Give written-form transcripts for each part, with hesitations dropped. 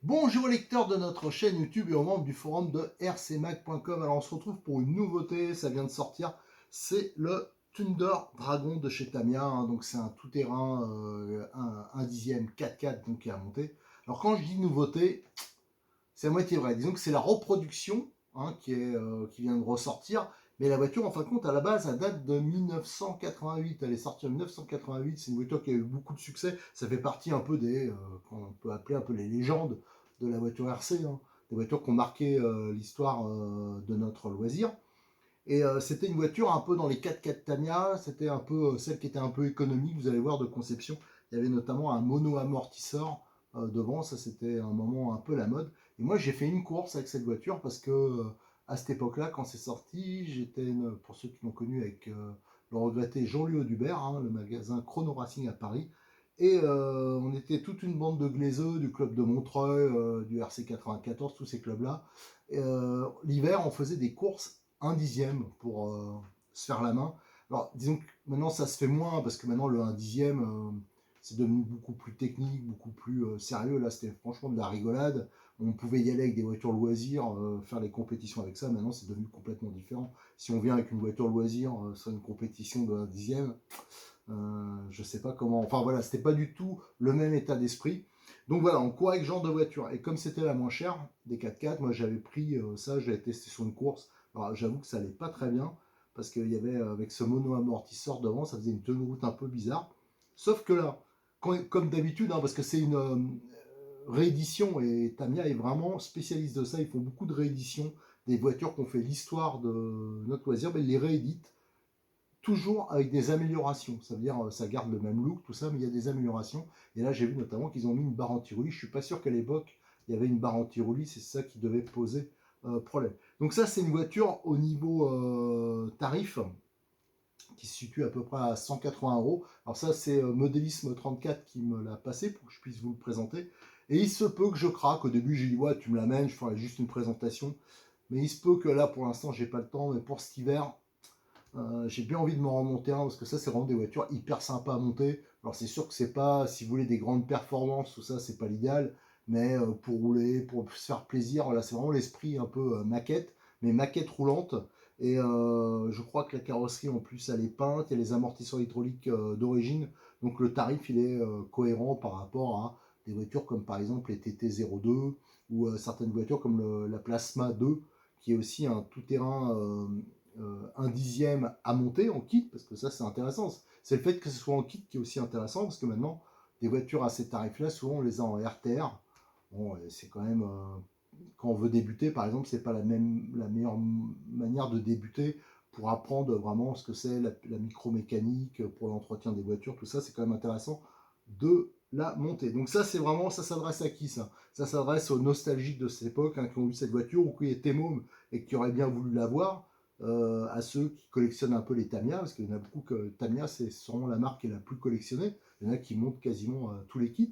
Bonjour lecteurs de notre chaîne YouTube et aux membres du forum de rcmag.com. Alors on se retrouve pour une nouveauté, ça vient de sortir, c'est le Thunder Dragon de chez Tamiya, hein. Donc c'est un tout-terrain, un dixième 4x4 donc qui est à monter. Alors quand je dis nouveauté, c'est à moitié vrai. Disons que c'est la reproduction, hein, qui vient de ressortir, mais la voiture en fin de compte à la base elle date de 1988, elle est sortie en 1988, c'est une voiture qui a eu beaucoup de succès, ça fait partie un peu des, qu'on peut appeler un peu les légendes de la voiture RC, hein, des voitures qui ont marqué l'histoire de notre loisir. Et c'était une voiture un peu dans les 4x4 Tamiya, c'était un peu celle qui était un peu économique, vous allez voir, de conception. Il y avait notamment un mono-amortisseur devant, ça c'était un moment un peu la mode. Et moi j'ai fait une course avec cette voiture parce que à cette époque-là, quand c'est sorti, pour ceux qui l'ont connu avec le regretté Jean-Louis Audubert, hein, le magasin Chrono Racing à Paris. Et on était toute une bande de glaiseux du club de Montreuil, du RC 94, tous ces clubs-là. L'hiver, on faisait des courses un dixième pour se faire la main. Alors, disons que maintenant, ça se fait moins parce que maintenant, le 1 dixième, c'est devenu beaucoup plus technique, beaucoup plus sérieux. Là, c'était franchement de la rigolade. On pouvait y aller avec des voitures loisirs, faire les compétitions avec ça. Maintenant, c'est devenu complètement différent. Si on vient avec une voiture loisir sur une compétition de 1 dixième, je sais pas comment. Enfin voilà, c'était pas du tout le même état d'esprit. Donc voilà, on court avec ce genre de voiture. Et comme c'était la moins chère des 4x4, moi j'avais pris ça, j'avais testé sur une course. Alors j'avoue que ça allait pas très bien parce qu'il y avait avec ce mono amortisseur devant, ça faisait une tenue de route un peu bizarre. Sauf que là, comme d'habitude, hein, parce que c'est une réédition et Tamiya est vraiment spécialiste de ça, ils font beaucoup de rééditions des voitures qui ont fait l'histoire de notre loisir, mais ils les rééditent toujours avec des améliorations. Ça veut dire, ça garde le même look, tout ça, mais il y a des améliorations. Et là, j'ai vu notamment qu'ils ont mis une barre anti-roulis. Je suis pas sûr qu'à l'époque, il y avait une barre anti-roulis. C'est ça qui devait poser problème. Donc ça, c'est une voiture au niveau tarif qui se situe à peu près à 180 euros. Alors ça, c'est Modélisme 34 qui me l'a passé pour que je puisse vous le présenter. Et il se peut que je craque. Au début, j'ai dit, ouais, tu me l'amènes, je ferai juste une présentation. Mais il se peut que là, pour l'instant, j'ai pas le temps. Mais pour cet hiver, j'ai bien envie de m'en remonter un parce que ça, c'est vraiment des voitures hyper sympas à monter. Alors, c'est sûr que c'est pas, si vous voulez des grandes performances, tout ça, c'est pas l'idéal, mais pour rouler, pour se faire plaisir, voilà, c'est vraiment l'esprit un peu maquette, mais maquette roulante. Et je crois que la carrosserie en plus elle est peinte, il y a les amortisseurs hydrauliques d'origine, donc le tarif il est cohérent par rapport à des voitures comme par exemple les TT02 ou certaines voitures comme la Plasma 2 qui est aussi un tout-terrain un dixième à monter en kit, parce que ça c'est intéressant. C'est le fait que ce soit en kit qui est aussi intéressant, parce que maintenant, des voitures à ces tarifs-là, souvent on les a en RTR. Bon, c'est quand même, quand on veut débuter, par exemple, c'est pas la meilleure manière de débuter pour apprendre vraiment ce que c'est la micromécanique, pour l'entretien des voitures, tout ça, c'est quand même intéressant de la monter. Donc ça, c'est vraiment, ça s'adresse à qui ça? Ça s'adresse aux nostalgiques de cette époque, hein, qui ont eu cette voiture ou qui étaient mômes et qui auraient bien voulu l'avoir, à ceux qui collectionnent un peu les Tamiya, parce qu'il y en a beaucoup que Tamiya, c'est sûrement la marque qui est la plus collectionnée. Il y en a qui montent quasiment tous les kits.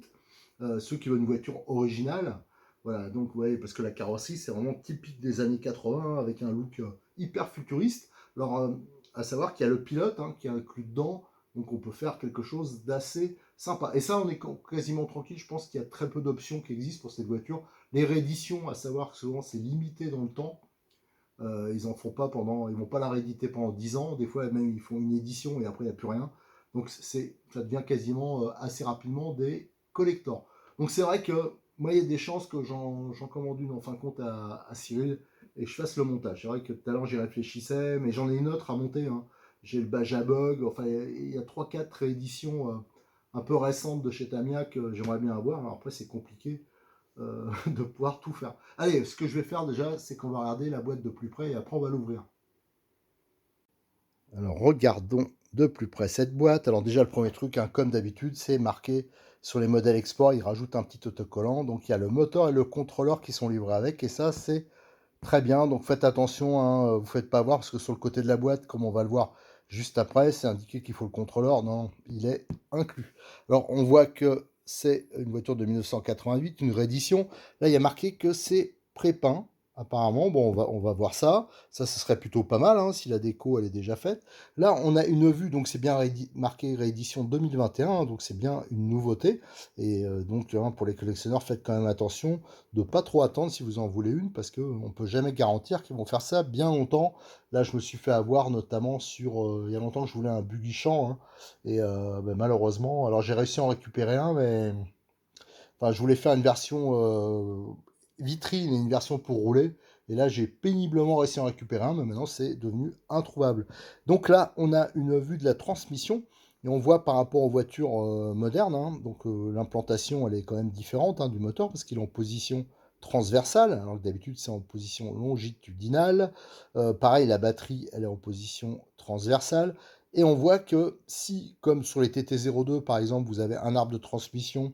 Ceux qui veulent une voiture originale, voilà, donc ouais, parce que la carrosserie, c'est vraiment typique des années 80, avec un look hyper futuriste. Alors, à savoir qu'il y a le pilote hein, qui est inclus dedans, donc on peut faire quelque chose d'assez sympa. Et ça, on est quasiment tranquille, je pense qu'il y a très peu d'options qui existent pour cette voiture. Les rééditions, à savoir que souvent c'est limité dans le temps, ils en font pas pendant, ils vont pas la rééditer pendant 10 ans. Des fois même ils font une édition et après il n'y a plus rien. Donc ça devient quasiment assez rapidement des collectors. Donc c'est vrai que moi il y a des chances que j'en commande une en fin de compte à Cyril et je fasse le montage. C'est vrai que tout à l'heure j'y réfléchissais, mais j'en ai une autre à monter, hein. J'ai le Bajabug, enfin il y a 3-4 rééditions un peu récentes de chez Tamiya que j'aimerais bien avoir. Alors après c'est compliqué de pouvoir tout faire. Allez, ce que je vais faire déjà, c'est qu'on va regarder la boîte de plus près et après on va l'ouvrir. Alors regardons de plus près cette boîte. Alors déjà le premier truc, hein, comme d'habitude, c'est marqué sur les modèles export, ils rajoutent un petit autocollant. Donc il y a le moteur et le contrôleur qui sont livrés avec et ça c'est Très bien, donc faites attention, hein, vous faites pas avoir parce que sur le côté de la boîte, comme on va le voir juste après, c'est indiqué qu'il faut le contrôleur. Non, il est inclus. Alors, on voit que c'est une voiture de 1988, une réédition. Là, il y a marqué que c'est pré-peint, apparemment. Bon, on va voir ça. Ça, ce serait plutôt pas mal, hein, si la déco, elle est déjà faite. Là, on a une vue, donc c'est bien marqué réédition 2021, donc c'est bien une nouveauté. Et donc, hein, pour les collectionneurs, faites quand même attention de pas trop attendre si vous en voulez une, parce qu'on ne peut jamais garantir qu'ils vont faire ça bien longtemps. Là, je me suis fait avoir notamment sur... il y a longtemps que je voulais un buggy champ, hein, et ben, malheureusement, alors j'ai réussi à en récupérer un, mais enfin, je voulais faire une version vitrine et une version pour rouler. Et là, j'ai péniblement réussi à en récupérer un, mais maintenant, c'est devenu introuvable. Donc là, on a une vue de la transmission. Et on voit par rapport aux voitures modernes, hein, donc l'implantation, elle est quand même différente, hein, du moteur, parce qu'il est en position transversale, alors que d'habitude, c'est en position longitudinale. Pareil, la batterie, elle est en position transversale. Et on voit que si, comme sur les TT02, par exemple, vous avez un arbre de transmission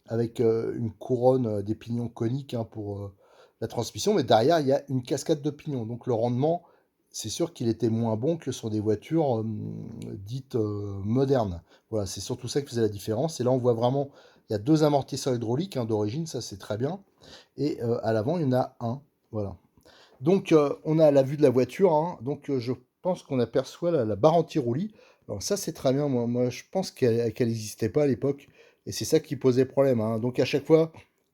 avec une couronne des pignons coniques, hein, pour la transmission, mais derrière, il y a une cascade de pignons. Donc le rendement, c'est sûr qu'il était moins bon que sur des voitures dites modernes. Voilà, c'est surtout ça qui faisait la différence. Et là, on voit vraiment, il y a deux amortisseurs hydrauliques, hein, d'origine, ça c'est très bien. Et à l'avant, il y en a un. Voilà. Donc, on a la vue de la voiture, hein. Donc, je pense qu'on aperçoit la barre anti-roulis. Alors ça, c'est très bien. Moi, je pense qu'elle n'existait pas à l'époque. Et c'est ça qui posait problème, hein. Donc, à chaque fois,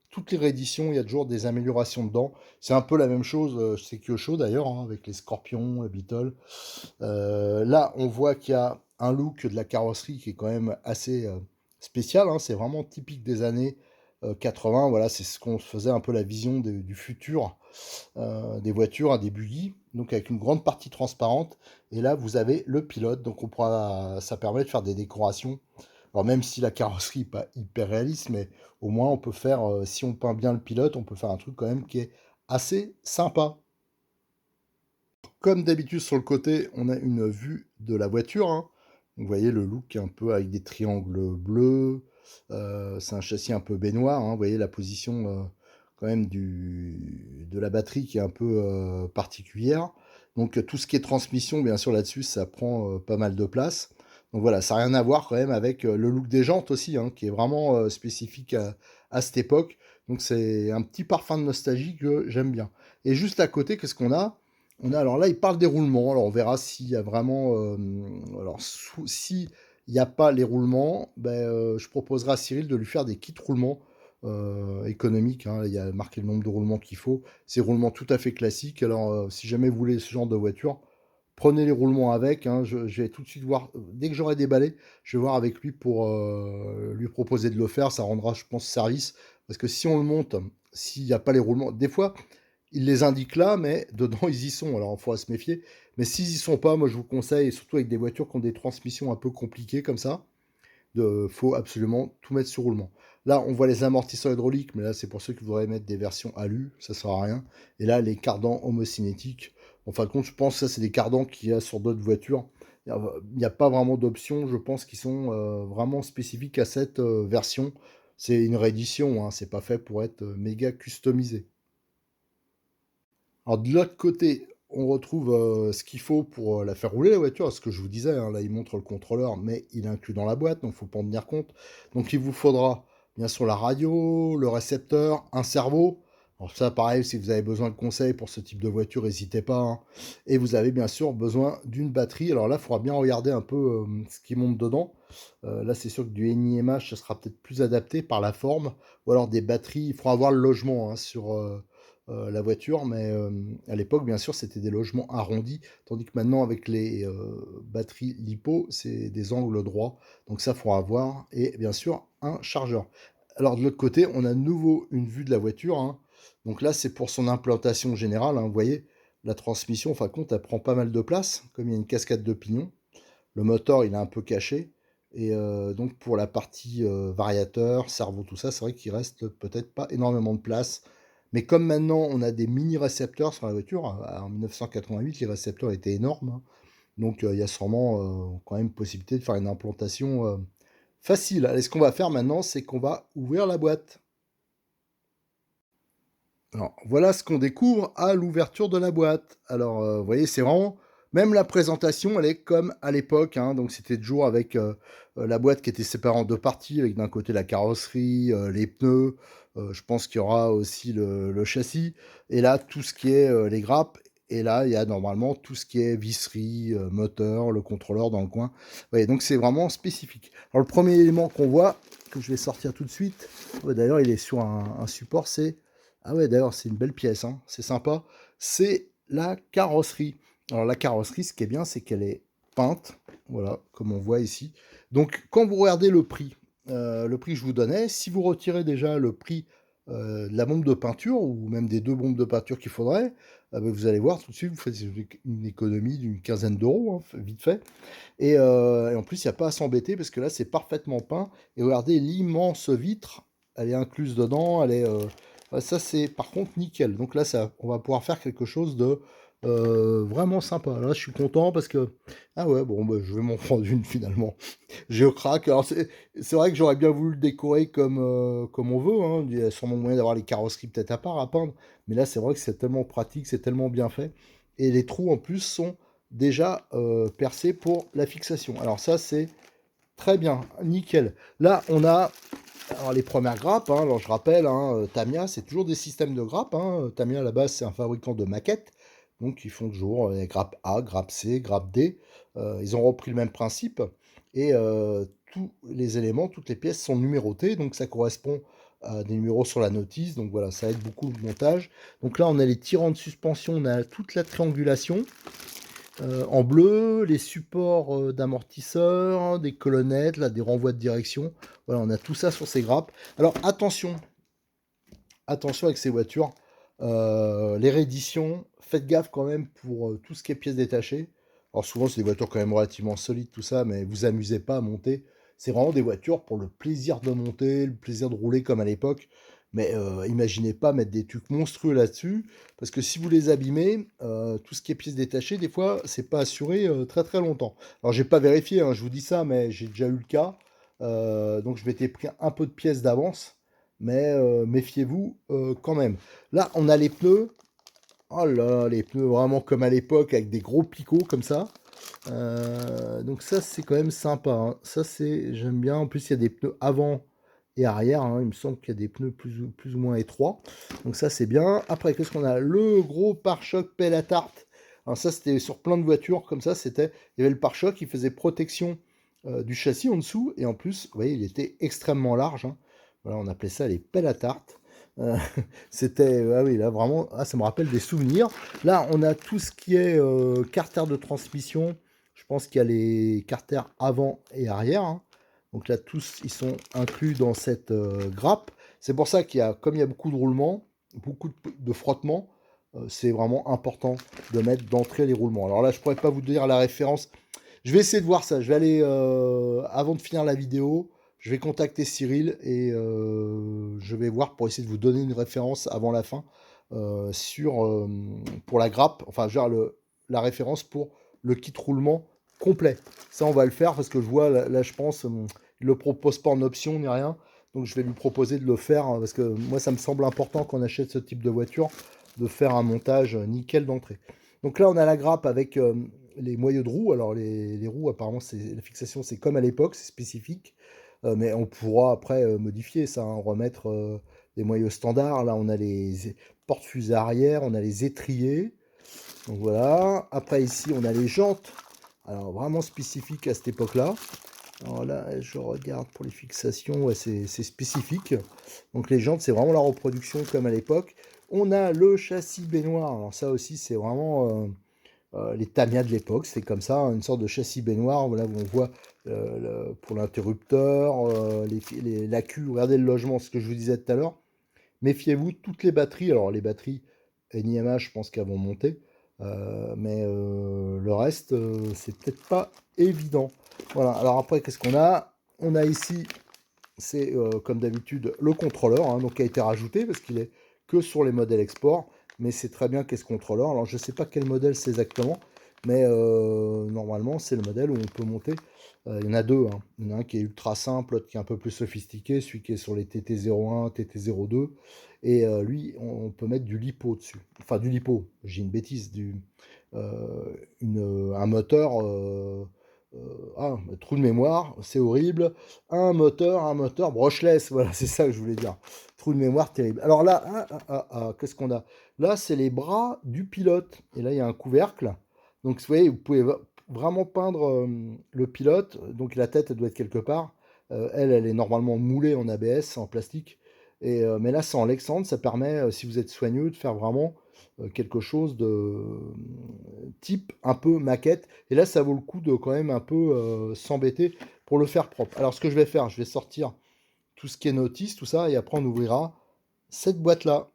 toutes les rééditions, il y a toujours des améliorations dedans. C'est un peu la même chose chez Kyosho, d'ailleurs, hein, avec les Scorpions, les Beetle. Là, on voit qu'il y a un look de la carrosserie qui est quand même assez spécial, hein. C'est vraiment typique des années 80. Voilà, c'est ce qu'on faisait un peu la vision du futur des voitures, hein, des buggy, donc avec une grande partie transparente. Et là, vous avez le pilote, donc ça permet de faire des décorations. Alors même si la carrosserie n'est pas hyper réaliste, mais au moins on peut faire, si on peint bien le pilote, on peut faire un truc quand même qui est assez sympa. Comme d'habitude sur le côté, on a une vue de la voiture, hein. Vous voyez le look un peu avec des triangles bleus. C'est un châssis un peu baignoire, hein. Vous voyez la position quand même de la batterie qui est un peu particulière. Donc tout ce qui est transmission, bien sûr là-dessus, ça prend pas mal de place. Donc voilà, ça n'a rien à voir quand même avec le look des jantes aussi, hein, qui est vraiment spécifique à cette époque. Donc c'est un petit parfum de nostalgie que j'aime bien. Et juste à côté, qu'est-ce qu'on a? Alors là, il parle des roulements. Alors on verra s'il y a vraiment. Alors si il n'y a pas les roulements, ben, je proposerai à Cyril de lui faire des kits roulements économiques, hein. Il y a marqué le nombre de roulements qu'il faut. C'est roulements tout à fait classiques. Alors si jamais vous voulez ce genre de voiture, prenez les roulements avec, hein. Je vais tout de suite voir. Dès que j'aurai déballé, je vais voir avec lui pour lui proposer de le faire. Ça rendra, je pense, service. Parce que si on le monte, s'il n'y a pas les roulements, des fois. Ils les indiquent là, mais dedans, ils y sont. Alors, il faudra se méfier. Mais s'ils y sont pas, moi, je vous conseille, et surtout avec des voitures qui ont des transmissions un peu compliquées comme ça, faut absolument tout mettre sur roulement. Là, on voit les amortisseurs hydrauliques, mais là, c'est pour ceux qui voudraient mettre des versions alu, ça sert à rien. Et là, les cardans homocinétiques. En fin de compte, je pense que ça, c'est des cardans qu'il y a sur d'autres voitures. Il n'y a pas vraiment d'options, je pense, qui sont vraiment spécifiques à cette version. C'est une réédition, hein, c'est pas fait pour être méga customisé. Alors de l'autre côté, on retrouve ce qu'il faut pour la faire rouler la voiture, ce que je vous disais, hein, là il montre le contrôleur, mais il est inclus dans la boîte, donc il ne faut pas en tenir compte. Donc il vous faudra bien sûr la radio, le récepteur, un cerveau. Alors ça pareil, si vous avez besoin de conseils pour ce type de voiture, n'hésitez pas, hein. Et vous avez bien sûr besoin d'une batterie. Alors là, il faudra bien regarder un peu ce qui monte dedans. Là c'est sûr que du NiMH, ça sera peut-être plus adapté par la forme, ou alors des batteries, il faudra avoir le logement, hein, sur la voiture, mais à l'époque, bien sûr, c'était des logements arrondis, tandis que maintenant, avec les batteries LiPo, c'est des angles droits. Donc ça, il faudra avoir. Et bien sûr, un chargeur. Alors de l'autre côté, on a de nouveau une vue de la voiture, hein. Donc là, c'est pour son implantation générale, hein. Vous voyez, la transmission, en fin de compte, elle prend pas mal de place, comme il y a une cascade de pignons. Le moteur, il est un peu caché. Et donc pour la partie variateur, cerveau, tout ça, c'est vrai qu'il reste peut-être pas énormément de place. Mais comme maintenant on a des mini récepteurs sur la voiture, en 1988 les récepteurs étaient énormes, hein. Donc il y a sûrement quand même possibilité de faire une implantation facile. Allez, ce qu'on va faire maintenant, c'est qu'on va ouvrir la boîte. Alors, voilà ce qu'on découvre à l'ouverture de la boîte. Alors, vous voyez, c'est vraiment même la présentation, elle est comme à l'époque, hein. Donc c'était toujours avec, la boîte qui était séparée en 2 parties, avec d'un côté la carrosserie, les pneus, je pense qu'il y aura aussi le châssis et là, tout ce qui est, les grappes et là, il y a normalement tout ce qui est visserie, moteur, le contrôleur dans le coin. Vous voyez, donc c'est vraiment spécifique. Alors le premier élément qu'on voit, que je vais sortir tout de suite, ouais, d'ailleurs il est sur un support, c'est ah ouais, d'ailleurs, c'est une belle pièce, hein, c'est sympa. C'est la carrosserie. Alors la carrosserie, ce qui est bien, c'est qu'elle est peinte, voilà, comme on voit ici. Donc quand vous regardez le prix que je vous donnais, si vous retirez déjà le prix de la bombe de peinture, ou même des 2 bombes de peinture qu'il faudrait, bah, vous allez voir tout de suite, vous faites une économie d'une quinzaine d'euros, hein, vite fait. Et en plus, il n'y a pas à s'embêter parce que là, c'est parfaitement peint. Et regardez l'immense vitre, elle est incluse dedans. Elle est, ouais, ça, c'est par contre nickel. Donc là, ça, on va pouvoir faire quelque chose de vraiment sympa. Là, je suis content parce que ah ouais, bon, bah, je vais m'en prendre une finalement. Je craque. Alors c'est vrai que j'aurais bien voulu le décorer comme on veut, hein. Il y a sûrement moyen d'avoir les carrosseries peut-être à part à peindre. Mais là, c'est vrai que c'est tellement pratique, c'est tellement bien fait. Et les trous en plus sont déjà percé pour la fixation. Alors ça, c'est très bien, nickel. Là, on a alors, les premières grappes. Hein. Alors je rappelle, hein, Tamiya, c'est toujours des systèmes de grappes. Hein. Tamiya, à la base, c'est un fabricant de maquettes. Donc ils font toujours les grappes A, grappe C, grappe D. Ils ont repris le même principe. Et tous les éléments, toutes les pièces sont numérotées. Donc ça correspond à des numéros sur la notice. Donc voilà, ça aide beaucoup le montage. Donc là, on a les tirants de suspension, on a toute la triangulation. En bleu, les supports d'amortisseurs, des colonnettes, là, des renvois de direction. Voilà, on a tout ça sur ces grappes. Alors attention, attention avec ces voitures. Les rééditions, faites gaffe quand même pour tout ce qui est pièces détachées. Alors souvent c'est des voitures quand même relativement solides, tout ça, mais vous amusez pas à monter. C'est vraiment des voitures pour le plaisir de monter, le plaisir de rouler comme à l'époque. Mais imaginez pas mettre des trucs monstrueux là-dessus, parce que si vous les abîmez, tout ce qui est pièces détachées, des fois, c'est pas assuré très très longtemps. Alors j'ai pas vérifié, hein, je vous dis ça, mais j'ai déjà eu le cas. Donc je m'étais pris un peu de pièces d'avance, mais méfiez-vous quand même. Là, on a les pneus. Oh là, les pneus vraiment comme à l'époque, avec des gros picots comme ça. Donc ça, c'est quand même sympa, hein. Ça, c'est, j'aime bien. En plus, il y a des pneus avant et arrière, hein. Il me semble qu'il y a des pneus plus ou moins étroits. Donc ça, c'est bien. Après, qu'est-ce qu'on a? Le gros pare-choc pelle à tarte. Alors ça, c'était sur plein de voitures comme ça. C'était, il y avait le pare-choc qui faisait protection du châssis en dessous. Et en plus, vous voyez, il était extrêmement large, hein. Voilà, on appelait ça les pelles à tarte. Euh, C'était, ah oui, là vraiment, ah, ça me rappelle des souvenirs. Là, on a tout ce qui est carter de transmission. Je pense qu'il y a les carters avant et arrière, hein. Donc là, tous, ils sont inclus dans cette grappe. C'est pour ça qu'il y a, comme il y a beaucoup de roulements, beaucoup de frottements, c'est vraiment important de mettre d'entrée les roulements. Alors là, je pourrais pas vous dire la référence. Je vais essayer de voir ça. Je vais aller, avant de finir la vidéo, je vais contacter Cyril et je vais voir pour essayer de vous donner une référence avant la fin pour la grappe, enfin, genre la référence pour le kit roulement complet. Ça, on va le faire parce que je vois, là, je pense, il ne le propose pas en option ni rien. Donc, je vais lui proposer de le faire hein, parce que moi, ça me semble important quand on achète ce type de voiture de faire un montage nickel d'entrée. Donc là, on a la grappe avec les moyeux de roues. Alors, les roues, apparemment, la fixation, c'est comme à l'époque, c'est spécifique. Mais on pourra après modifier ça, hein, remettre des moyeux standards. Là, on a les porte-fusées arrière, on a les étriers. Donc voilà. Après, ici, on a les jantes. Alors, vraiment spécifiques à cette époque-là. Alors là, je regarde pour les fixations, ouais, c'est spécifique. Donc les jantes, c'est vraiment la reproduction comme à l'époque. On a le châssis baignoire. Alors ça aussi, c'est vraiment les Tamiya de l'époque. C'est comme ça, une sorte de châssis baignoire. Voilà, où on voit pour l'interrupteur, l'AQ. Regardez le logement, ce que je vous disais tout à l'heure. Méfiez-vous, toutes les batteries. Alors les batteries NIMH, je pense qu'elles vont monter. Mais le reste, c'est peut-être pas évident. Voilà, alors après, qu'est-ce qu'on a? On a ici, c'est comme d'habitude, le contrôleur, hein, donc qui a été rajouté parce qu'il est que sur les modèles export, mais c'est très bien qu'est ce contrôleur. Alors je ne sais pas quel modèle c'est exactement, mais normalement, c'est le modèle où on peut monter. Il y en a deux, hein. Il y en a un qui est ultra simple, l'autre qui est un peu plus sophistiqué, celui qui est sur les TT01, TT02. Et lui, on peut mettre du lipo dessus. Enfin, du lipo, j'ai une bêtise, un moteur. Trou de mémoire, c'est horrible. Un moteur brushless, voilà, c'est ça que je voulais dire. Trou de mémoire terrible. Alors là, qu'est-ce qu'on a? Là, c'est les bras du pilote. Et là, il y a un couvercle. Donc, vous voyez, vous pouvez vraiment peindre le pilote. Donc, la tête, elle doit être quelque part. Elle est normalement moulée en ABS, en plastique. Mais là, c'est en Lexandre. Ça permet, si vous êtes soigneux, de faire vraiment quelque chose de type un peu maquette. Et là, ça vaut le coup de quand même un peu s'embêter pour le faire propre. Alors, ce que je vais faire, je vais sortir tout ce qui est notice, tout ça, et après, on ouvrira cette boîte-là.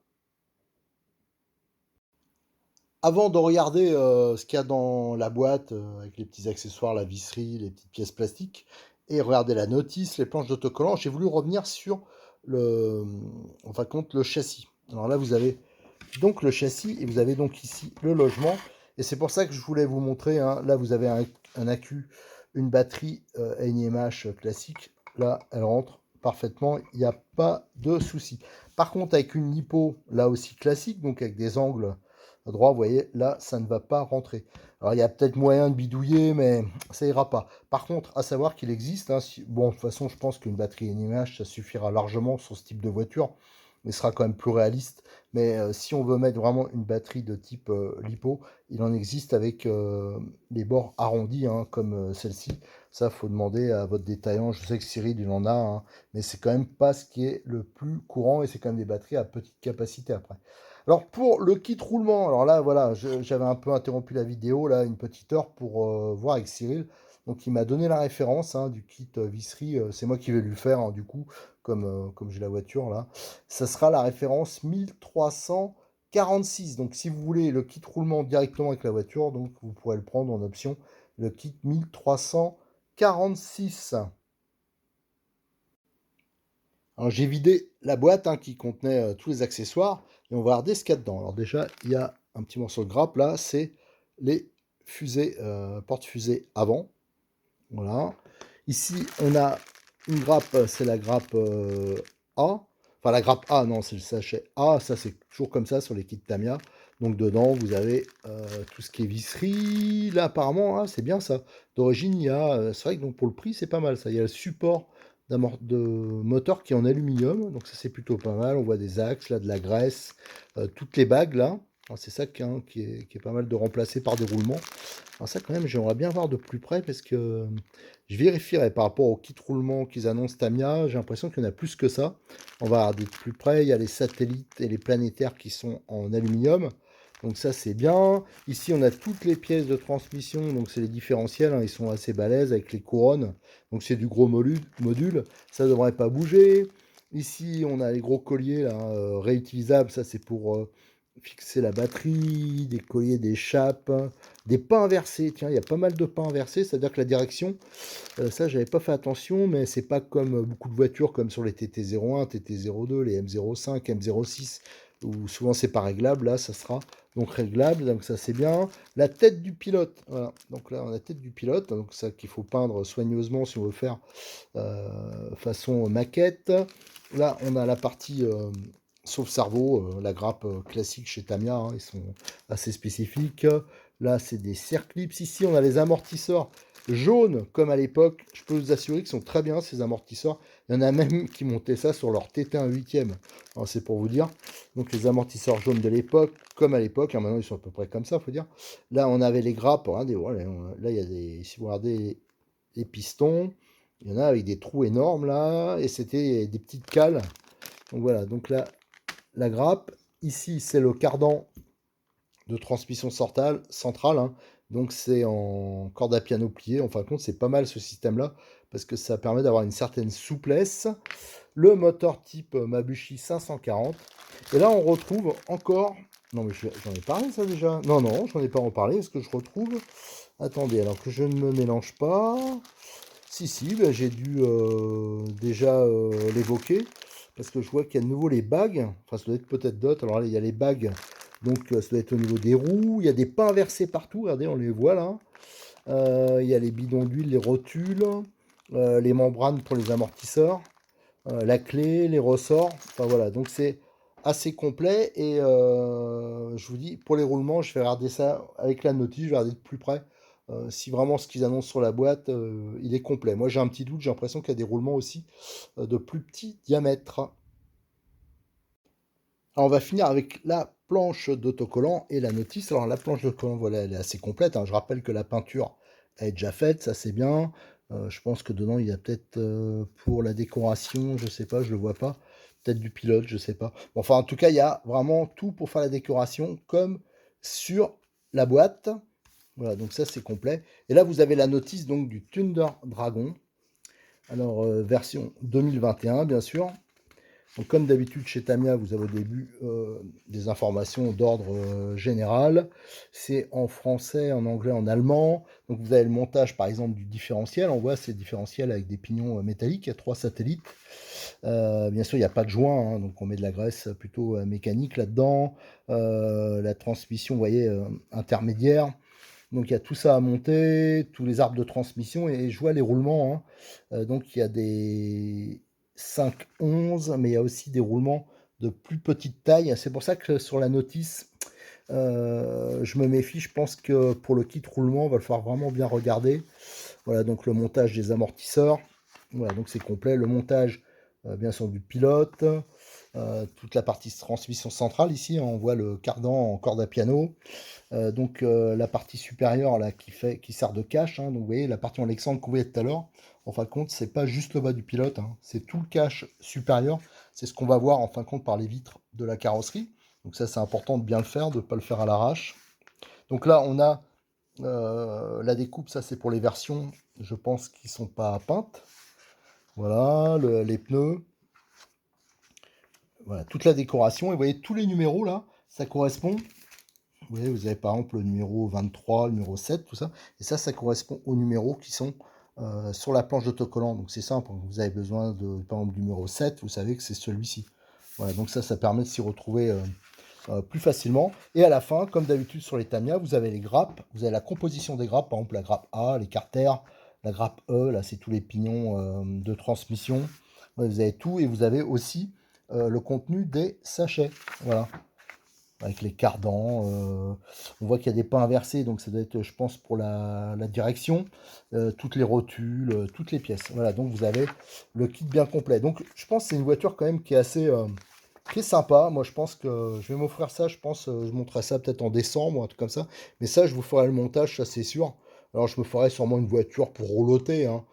Avant de regarder ce qu'il y a dans la boîte, avec les petits accessoires, la visserie, les petites pièces plastiques, et regarder la notice, les planches d'autocollant, j'ai voulu revenir sur en fin de compte, le châssis. Alors là, vous avez donc le châssis, et vous avez donc ici le logement. Et c'est pour ça que je voulais vous montrer, hein. Là, vous avez un accu, une batterie NiMH classique. Là, elle rentre parfaitement, il n'y a pas de souci. Par contre, avec une lipo, là aussi classique, donc avec des angles droits, vous voyez, là, ça ne va pas rentrer. Alors, il y a peut-être moyen de bidouiller, mais ça ira pas. Par contre, à savoir qu'il existe, hein, bon, de toute façon, je pense qu'une batterie NiMH, ça suffira largement sur ce type de voiture. Il sera quand même plus réaliste. Mais si on veut mettre vraiment une batterie de type lipo, il en existe avec les bords arrondis, hein, comme celle-ci. Ça, faut demander à votre détaillant. Je sais que Cyril, il en a, hein, mais c'est quand même pas ce qui est le plus courant et c'est quand même des batteries à petite capacité après. Alors pour le kit roulement, alors là, voilà, j'avais un peu interrompu la vidéo, là, une petite heure pour voir avec Cyril. Donc il m'a donné la référence, hein, du kit visserie. C'est moi qui vais lui faire, hein, du coup, comme j'ai la voiture là. Ça sera la référence 1346. Donc si vous voulez le kit roulement directement avec la voiture, donc vous pourrez le prendre en option, le kit 1346. Alors j'ai vidé la boîte, hein, qui contenait tous les accessoires et on va regarder ce qu'il y a dedans. Alors déjà, il y a un petit morceau de grappe là, c'est les fusées, porte-fusées avant. Voilà. Ici, on a une grappe, c'est la grappe A. Enfin, la grappe A, non, c'est le sachet A. Ça, c'est toujours comme ça sur les kits Tamiya. Donc, dedans, vous avez tout ce qui est visserie. Là, apparemment, hein, c'est bien ça. D'origine, il y a. C'est vrai que donc, pour le prix, c'est pas mal ça. Il y a le support de moteur qui est en aluminium. Donc, ça, c'est plutôt pas mal. On voit des axes, là, de la graisse. Toutes les bagues, là. C'est ça qui est pas mal de remplacer par des roulements. Alors ça, quand même, j'aimerais bien voir de plus près parce que je vérifierai par rapport au kit roulement qu'ils annoncent Tamiya. J'ai l'impression qu'il y en a plus que ça. On va regarder de plus près. Il y a les satellites et les planétaires qui sont en aluminium. Donc ça, c'est bien. Ici, on a toutes les pièces de transmission. Donc c'est les différentiels, hein. Ils sont assez balèzes avec les couronnes. Donc c'est du gros module. Ça ne devrait pas bouger. Ici, on a les gros colliers là, réutilisables. Ça, c'est pour fixer la batterie, des colliers d'échappe, des pas inversés. Tiens, il y a pas mal de pas inversés, c'est-à-dire que la direction, ça, j'avais pas fait attention, mais c'est pas comme beaucoup de voitures, comme sur les TT01, TT02, les M05, M06, où souvent c'est pas réglable. Là, ça sera donc réglable, donc ça c'est bien. La tête du pilote, voilà. Donc là, on a la tête du pilote, donc ça qu'il faut peindre soigneusement si on veut faire façon maquette. Là, on a la partie sauf cerveau, la grappe classique chez Tamiya, hein, ils sont assez spécifiques. Là, c'est des circlips. Ici, on a les amortisseurs jaunes, comme à l'époque. Je peux vous assurer qu'ils sont très bien, ces amortisseurs. Il y en a même qui montaient ça sur leur TT1 8e. C'est pour vous dire. Donc, les amortisseurs jaunes de l'époque, comme à l'époque. Hein, maintenant, ils sont à peu près comme ça, il faut dire. Là, on avait les grappes. Hein, voilà, là, il y a des... Si vous regardez les pistons, il y en a avec des trous énormes, là. Et c'était des petites cales. Donc, voilà. Donc, là, la grappe. Ici, c'est le cardan de transmission centrale, hein. Donc c'est en corde à piano pliée. En fin de compte, c'est pas mal ce système-là parce que ça permet d'avoir une certaine souplesse. Le moteur type Mabuchi 540. Et là, on retrouve encore... Non, mais j'en ai parlé ça déjà. Non, non, j'en ai pas reparlé. Est-ce que je retrouve... Attendez, alors que je ne me mélange pas. Si, ben, j'ai dû déjà l'évoquer. Parce que je vois qu'il y a de nouveau les bagues. Enfin, ça doit être peut-être d'autres. Alors là, il y a les bagues Donc ça doit être au niveau des roues. Il y a des pas inversés partout, regardez, on les voit là. Il y a les bidons d'huile, les rotules, les membranes pour les amortisseurs, la clé, les ressorts. Enfin voilà, donc c'est assez complet. Et je vous dis, pour les roulements, je vais regarder ça avec la notice, je vais regarder de plus près. Si vraiment ce qu'ils annoncent sur la boîte, il est complet. Moi j'ai un petit doute, j'ai l'impression qu'il y a des roulements aussi de plus petit diamètre. Alors, on va finir avec la planche d'autocollant et la notice. Alors la planche d'autocollant, voilà, elle est assez complète, hein. Je rappelle que la peinture est déjà faite, ça c'est bien. Je pense que dedans il y a peut-être pour la décoration, je sais pas, je le vois pas. Peut-être du pilote, je sais pas. Bon, enfin en tout cas, il y a vraiment tout pour faire la décoration comme sur la boîte. Voilà, donc ça c'est complet. Et là vous avez la notice donc du Thunder Dragon. Alors version 2021 bien sûr. Donc, comme d'habitude chez Tamiya, vous avez au début des informations d'ordre général. C'est en français, en anglais, en allemand. Donc vous avez le montage par exemple du différentiel. On voit ces différentiels avec des pignons métalliques. Il y a 3 satellites. Bien sûr, il n'y a pas de joint, hein, donc on met de la graisse plutôt mécanique là-dedans. La transmission, vous voyez, intermédiaire. Donc il y a tout ça à monter, tous les arbres de transmission, et je vois les roulements, hein. Donc il y a des 5-11, mais il y a aussi des roulements de plus petite taille. C'est pour ça que sur la notice, je me méfie. Je pense que pour le kit roulement, il va falloir vraiment bien regarder. Voilà, donc le montage des amortisseurs. Voilà, donc c'est complet. Le montage, bien sûr, du pilote. Toute la partie transmission centrale ici, hein, on voit le cardan en corde à piano. Donc la partie supérieure là qui sert de cache, hein, donc vous voyez la partie en Alexandre qu'on voyait tout à l'heure, en fin de compte c'est pas juste le bas du pilote, hein, c'est tout le cache supérieur, c'est ce qu'on va voir en fin de compte par les vitres de la carrosserie. Donc ça c'est important de bien le faire, de ne pas le faire à l'arrache. Donc là on a la découpe, ça c'est pour les versions, je pense qui sont pas peintes. Voilà, les pneus, voilà, toute la décoration, et vous voyez tous les numéros là, ça correspond. Vous voyez, vous avez par exemple le numéro 23, le numéro 7, tout ça. Et ça correspond aux numéros qui sont sur la planche d'autocollant. Donc c'est simple, vous avez besoin de, par exemple, du numéro 7, vous savez que c'est celui-ci. Voilà, donc ça permet de s'y retrouver plus facilement. Et à la fin, comme d'habitude sur les Tamiya, vous avez les grappes, vous avez la composition des grappes, par exemple la grappe A, les carters, la grappe E, là c'est tous les pignons de transmission. Ouais, vous avez tout, et vous avez aussi le contenu des sachets. Voilà, avec les cardans. On voit qu'il y a des pas inversés, donc ça doit être, je pense, pour la direction. Toutes les rotules, toutes les pièces. Voilà, donc vous avez le kit bien complet. Donc je pense que c'est une voiture quand même qui est assez... qui est sympa. Moi, je pense que je vais m'offrir ça. Je pense, je montrerai ça peut-être en décembre, un truc comme ça. Mais ça, je vous ferai le montage, ça c'est sûr. Alors, je me ferai sûrement une voiture pour rouloter, hein.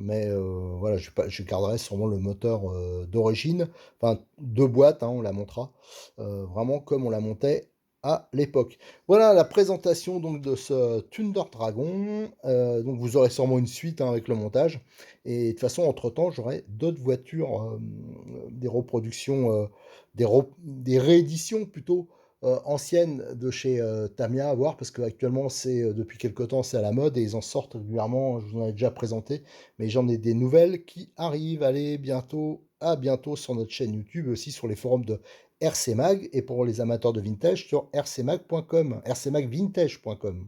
Mais voilà, je garderai sûrement le moteur d'origine. Enfin, deux boîtes, hein, on la montera. Vraiment comme on la montait à l'époque. Voilà la présentation donc de ce Thunder Dragon. Donc vous aurez sûrement une suite, hein, avec le montage. Et de toute façon, entre-temps, j'aurai d'autres voitures, des reproductions, des rééditions plutôt anciennes de chez Tamiya à voir, parce qu'actuellement, c'est depuis quelque temps, c'est à la mode et ils en sortent régulièrement. Je vous en ai déjà présenté, mais j'en ai des nouvelles qui arrivent. Allez, bientôt, à bientôt sur notre chaîne YouTube et aussi sur les forums de RC Mag, et pour les amateurs de vintage sur rcmag.com, rcmagvintage.com.